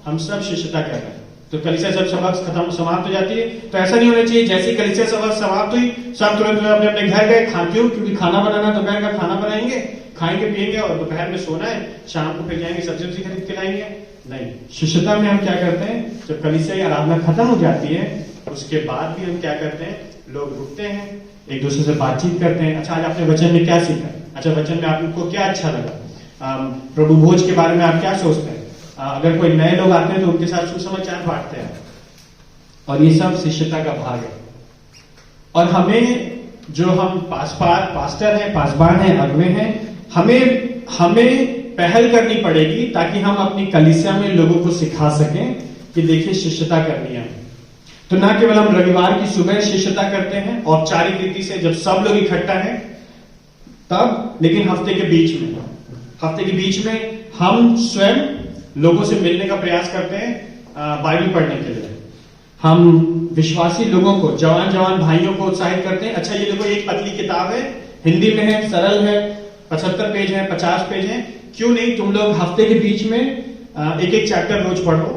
हम सब शिष्यता कर रहे हैं। तो कलीसिया जब सभा समाप्त हो जाती है तो ऐसा नहीं होना चाहिए जैसे कलीसिया सभा समाप्त हुई सब तुरंत अपने अपने घर गए। क्यों? क्योंकि खाना बनाना, दोपहर का खाना बनाएंगे, खाएंगे पिएंगे और दोपहर में सोना है, शाम को फिर जाएंगे सब्जी खरीद के लाएंगे। नहीं, शिष्यता में हम क्या करते हैं, जब कलीसिया की आराधना खत्म हो जाती है उसके बाद भी हम क्या करते हैं, लोग रुकते हैं, एक दूसरे से बातचीत करते हैं। अच्छा आज आपने वचन में क्या सीखा? अच्छा वचन में आपको क्या अच्छा लगा? प्रभु भोज के बारे में आप क्या सोचते हैं? अगर कोई नए लोग आते हैं तो उनके साथ सुसमाचार बांटते हैं। और ये सब शिष्यता का भाग है। और हमें जो हम पास्टर हैं, पासबान हैं, अगुवे हैं, हमें पहल करनी पड़ेगी ताकि हम अपनी कलीसिया में लोगों को सिखा सकें कि देखिए शिष्यता करनी है। तो ना केवल हम रविवार की सुबह शिष्यता करते हैं औपचारिक रीति से जब सब लोग इकट्ठा हैं तब, लेकिन हफ्ते के बीच में हम स्वयं लोगों से मिलने का प्रयास करते हैं बाइबल पढ़ने के लिए। हम विश्वासी लोगों को, जवान भाइयों को उत्साहित करते हैं। अच्छा ये देखो एक पतली किताब है, हिंदी में है, सरल है, 75 पेज है, 50 पेज है, क्यों नहीं तुम लोग हफ्ते के बीच में एक चैप्टर रोज पढ़ो,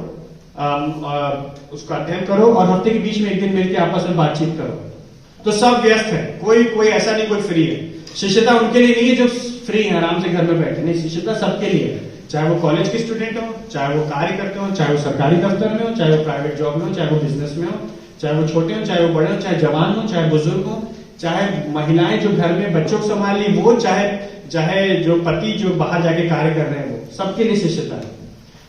उसका अध्ययन करो और हफ्ते के बीच में एक दिन मिलकर आपस में बातचीत करो। तो सब व्यस्त है, कोई ऐसा नहीं कोई फ्री है। शिष्यता उनके लिए नहीं है जो फ्री है, आराम से घर में बैठे, नहीं, शिष्यता सबके लिए है। चाहे वो कॉलेज के स्टूडेंट हो, चाहे वो कार्य करते हो, चाहे वो सरकारी दफ्तर में हो, चाहे वो प्राइवेट जॉब में हो, चाहे वो बिजनेस में हो, चाहे वो छोटे हो, चाहे वो बड़े हो, चाहे जवान हो, चाहे बुजुर्ग हो, चाहे महिलाएं जो घर में बच्चों को संभाल ली वो, चाहे जो पति जो बाहर जाके कार्य कर रहे हैं, वो सबके लिए शिष्यता है।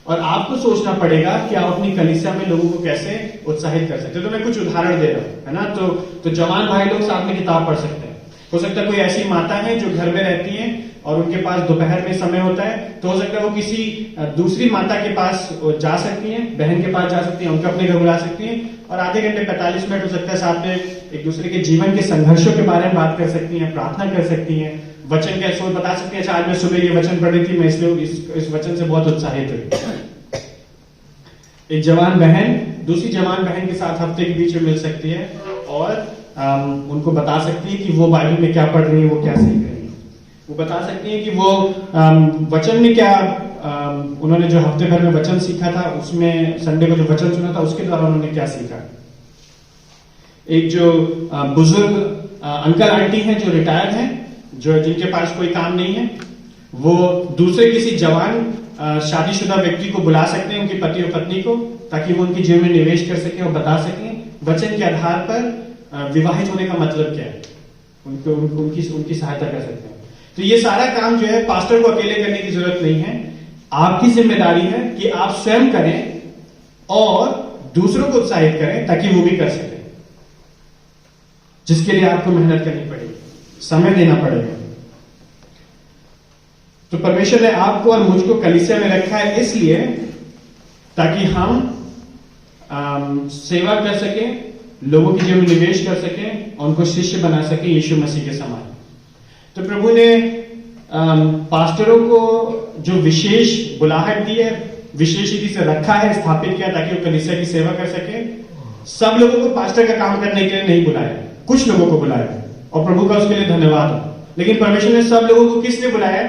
और आपको सोचना पड़ेगा कि आप अपनी कलीसिया में लोगों को कैसे उत्साहित कर सकते हो। तो मैं कुछ उदाहरण दे रहा हूं, है ना। तो जवान भाई लोग साथ में किताब पढ़ सकते हैं। हो सकता है कोई ऐसी माता है जो घर में रहती है और उनके पास दोपहर में समय होता है, तो हो सकता है वो किसी दूसरी माता के पास जा सकती हैं, बहन के पास जा सकती हैं, उनको अपने घर बुला सकती हैं और आधे घंटे 45 मिनट हो सकता है साथ में एक दूसरे के जीवन के संघर्षों के बारे में बात कर सकती हैं, प्रार्थना कर सकती हैं, वचन के सोच बता सकती हैं। अच्छा आज मैं सुबह ये वचन पढ़ रही थी, मैं इसलिए इस वचन से बहुत उत्साहित हुई। एक जवान बहन दूसरी जवान बहन के साथ हफ्ते के बीच में मिल सकती है और उनको बता सकती है कि वो बाइबल में क्या पढ़ रही है, वो क्या सीख रही है। वो बता सकती है कि वो वचन में क्या उन्होंने जो हफ्ते भर में वचन सीखा था, उसमें संडे को जो वचन सुना था उसके द्वारा उन्होंने क्या सीखा। एक जो बुजुर्ग अंकल आंटी हैं जो रिटायर्ड हैं, जो जिनके पास कोई काम नहीं है, वो दूसरे किसी जवान शादीशुदा व्यक्ति को बुला सकते हैं, उनके पति और पत्नी को, ताकि वो उनके जीवन में निवेश कर सकें और बता सकें वचन के आधार पर विवाहित होने का मतलब क्या है, उनकी सहायता कर सकते हैं। तो ये सारा काम जो है पास्टर को अकेले करने की जरूरत नहीं है, आपकी जिम्मेदारी है कि आप स्वयं करें और दूसरों को उत्साहित करें ताकि वो भी कर सकें, जिसके लिए आपको मेहनत करनी पड़ेगी, समय देना पड़ेगा। तो परमेश्वर ने आपको और मुझको कलीसिया में रखा है इसलिए ताकि हम सेवा कर सकें, लोगों के जीवन में निवेश कर सकें और उनको शिष्य बना सकें यीशु मसीह के समान। तो प्रभु ने पास्टरों को जो विशेष बुलाहट दी है, विशेष रीति से रखा है, स्थापित किया ताकि वो कलीसिया की सेवा कर सके। सब लोगों को पास्टर का काम करने के लिए नहीं बुलाया, कुछ लोगों को बुलाया और प्रभु का उसके लिए धन्यवाद हो। लेकिन परमेश्वर ने सब लोगों को किस लिए बुलाया?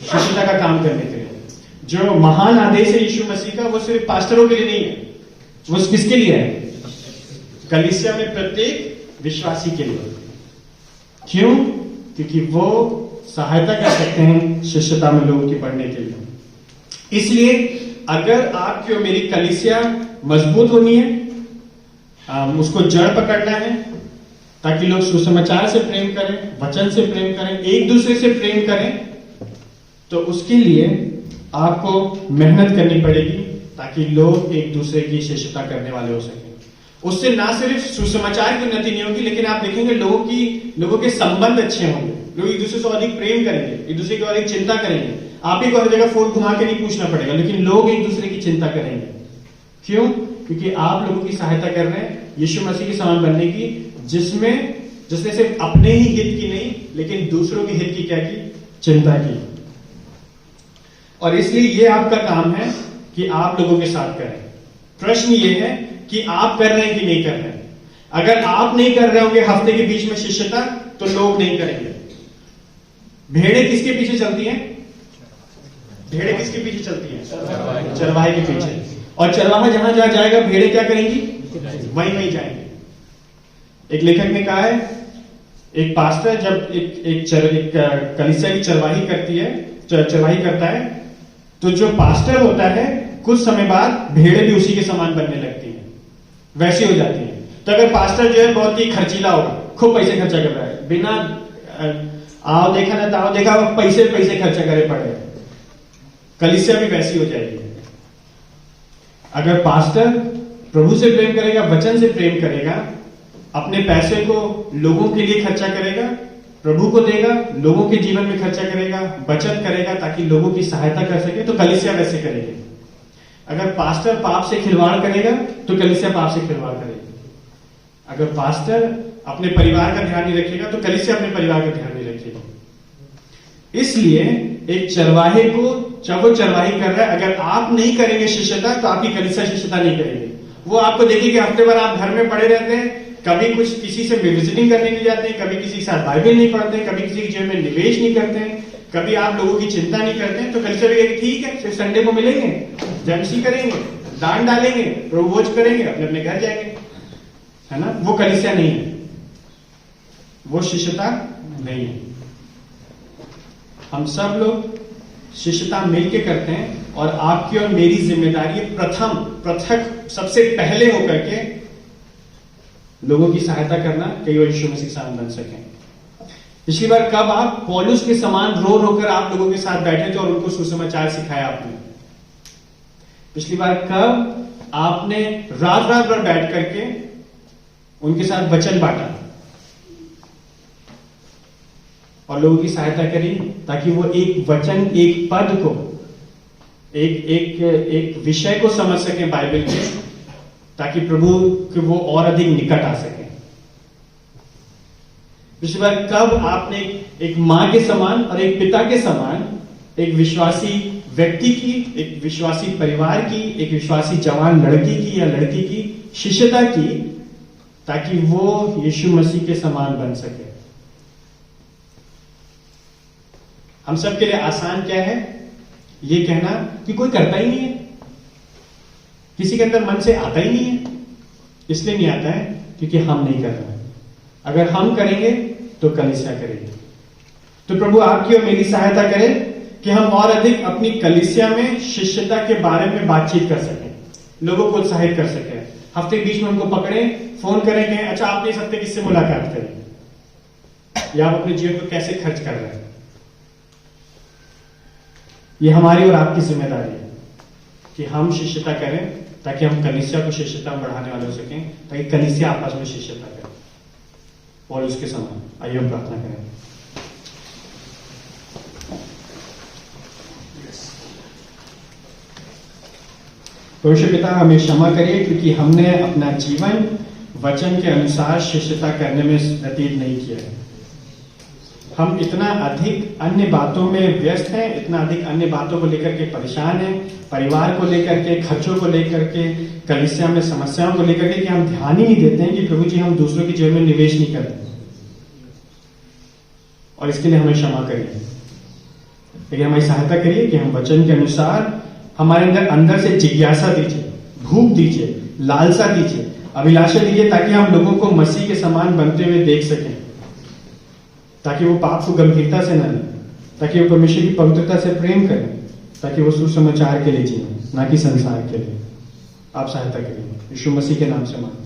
शिष्यता का काम करने के लिए। जो महान आदेश है यीशु मसीह का, वो सिर्फ पास्टरों के लिए नहीं है, वो किसके लिए है? कलीसिया में प्रत्येक विश्वासी के लिए। क्यों? क्योंकि वो सहायता कर सकते हैं शिष्यता में लोगों की पढ़ने के लिए। इसलिए अगर आपकी और मेरी कलीसिया मजबूत होनी है, उसको जड़ पकड़ना है ताकि लोग सुसमाचार से प्रेम करें, वचन से प्रेम करें, एक दूसरे से प्रेम करें, तो उसके लिए आपको मेहनत करनी पड़ेगी ताकि लोग एक दूसरे की शिष्यता करने वाले हो सकें। उससे ना सिर्फ सुसमाचार की उन्नति नहीं होगी, लेकिन आप देखेंगे लोगों के संबंध अच्छे होंगे, लोग एक दूसरे से अधिक प्रेम करेंगे, एक दूसरे की अधिक चिंता करेंगे। आप ही को हर जगह फोन घुमा के नहीं पूछना पड़ेगा, लेकिन लोग एक दूसरे की चिंता करेंगे। क्यों? क्योंकि आप लोगों की सहायता कर रहे हैं यीशु मसीह के समान बनने की, जिसने सिर्फ अपने ही हित की नहीं, लेकिन दूसरों के हित की क्या की? चिंता की। और इसलिए ये आपका काम है कि आप लोगों के साथ करें। प्रश्न ये है कि आप कर रहे हैं कि नहीं कर रहे हैं। अगर आप नहीं कर रहे होंगे हफ्ते के बीच में शिष्यता, तो लोग नहीं करेंगे। भेड़ें किसके पीछे चलती हैं? भेड़ें किसके पीछे चलती हैं? चरवाहे के पीछे। और चरवाहा जहां जहां जाएगा, भेड़ें क्या करेंगी? वहीं जाएंगे। एक लेखक ने कहा है, एक पास्टर जब एक कलीसिया की चरवाही करता है, तो जो पास्टर होता है कुछ समय बाद भेड़ें भी उसी के समान बनने लगती हैं, वैसी हो जाती हैं। तो अगर पास्टर जो है बहुत ही खर्चीला होगा, खूब पैसे खर्चा कर रहा है, बिना आओ देखा ना ताओ देखा, पैसे खर्चा करे पड़े, कलीसिया भी वैसी हो जाएगी। अगर पास्टर प्रभु से प्रेम करेगा, वचन से प्रेम करेगा, अपने पैसे को लोगों के लिए खर्चा करेगा, प्रभु को देगा, लोगों के जीवन में खर्चा करेगा, बचत करेगा ताकि लोगों की सहायता कर सके, तो कलीसिया वैसे करेगी। अगर पास्टर पाप से खिलवाड़ करेगा, तो कलीसिया पाप से खिलवाड़ करेगी। अगर पास्टर अपने परिवार का ध्यान नहीं रखेगा, तो कलीसिया अपने परिवार का ध्यान नहीं रखेगा। इसलिए एक चरवाहे को, जब वो चरवाही कर रहा है, अगर आप नहीं करेंगे शिष्यता, तो आपकी कलीसिया शिष्यता नहीं करेगी। वो आपको देखेगी हफ्ते भर आप घर में पड़े रहते हैं, कभी कुछ किसी से विजिटिंग करने नहीं जाते हैं, कभी किसी के साथ बाइबल नहीं पढ़ते हैं, कभी किसी के जीवन में निवेश नहीं करते हैं, कभी आप लोगों की चिंता नहीं करते हैं, तो कलीसिया भी कहेगी ठीक है, सिर्फ संडे को मिलेंगे, जमसी करेंगे, दान डालेंगे, प्रभुभोज करेंगे, अपने अपने घर जाएंगे, है ना? वो कलीसिया नहीं है, वो शिष्यता नहीं है। हम सब लोग शिष्यता मिलके करते हैं, और आपकी और मेरी जिम्मेदारी पृथक सबसे पहले होकर के लोगों की सहायता करना कि वो यीशु मसीह समान बन सकें। पिछली बार कब आप पौलुस के समान रो रोकर आप लोगों के साथ बैठे थे और उनको सुसमाचार सिखाया आपने? पिछली बार कब आपने रात भर बैठ करके उनके साथ वचन बांटा और लोगों की सहायता करी, ताकि वो एक वचन, एक पद को, एक विषय को समझ सकें बाइबल के, ताकि प्रभु के वो और अधिक निकट आ सके। पिछली बार कब आपने एक मां के समान और एक पिता के समान एक विश्वासी व्यक्ति की, एक विश्वासी परिवार की, एक विश्वासी जवान लड़की की या लड़की की शिष्यता की, ताकि वो यीशु मसीह के समान बन सके? हम सब के लिए आसान क्या है ये कहना कि कोई करता ही नहीं है, किसी के अंदर मन से आता ही नहीं है। इसलिए नहीं आता है क्योंकि हम नहीं कर रहे हैं। अगर हम करेंगे तो कलीसिया करेगी। तो प्रभु आपकी और मेरी सहायता करे कि हम और अधिक अपनी कलीसिया में शिष्यता के बारे में बातचीत कर सकें, लोगों को उत्साहित कर सकें। हफ्ते के बीच में उनको पकड़ें, फोन करें कि अच्छा आपने इस हफ्ते किससे मुलाकात करी, या आप अपने जीवन को कैसे खर्च कर रहे हैं। ये हमारी और आपकी जिम्मेदारी है कि हम शिष्यता करें, ताकि हम कलीसिया को शिष्यता में बढ़ाने वाले हो सकें, ताकि कलीसिया आपस में शिष्यता करें और उसके समान। आइए हम प्रार्थना करें। परमेश्वर पिता, हमें क्षमा करिए क्योंकि हमने अपना जीवन वचन के अनुसार शिष्यता करने में व्यतीत नहीं किया है। हम इतना अधिक अन्य बातों में व्यस्त हैं, इतना अधिक अन्य बातों को लेकर के परेशान हैं, परिवार को लेकर के, खर्चों को लेकर के, कलीसिया में समस्याओं को लेकर के, कि हम ध्यान ही नहीं देते हैं कि प्रभु जी हम दूसरों के जीवन में निवेश नहीं करते। और इसके लिए हमें क्षमा करिए, लेकिन हमारी सहायता करिए कि हम वचन के अनुसार हमारे अंदर से जिज्ञासा दीजिए, भूख दीजिए, लालसा दीजिए, अभिलाषा दीजिए, ताकि हम लोगों को मसीह के समान बनते हुए देख सकें, ताकि वो पाप को गंभीरता से न लें, ताकि वो परमेश्वर की पवित्रता से प्रेम करें, ताकि वो सुसमाचार के लिए जिए, ना कि संसार के लिए। आप सहायता करिए, यीशु मसीह के नाम से मांगते हैं।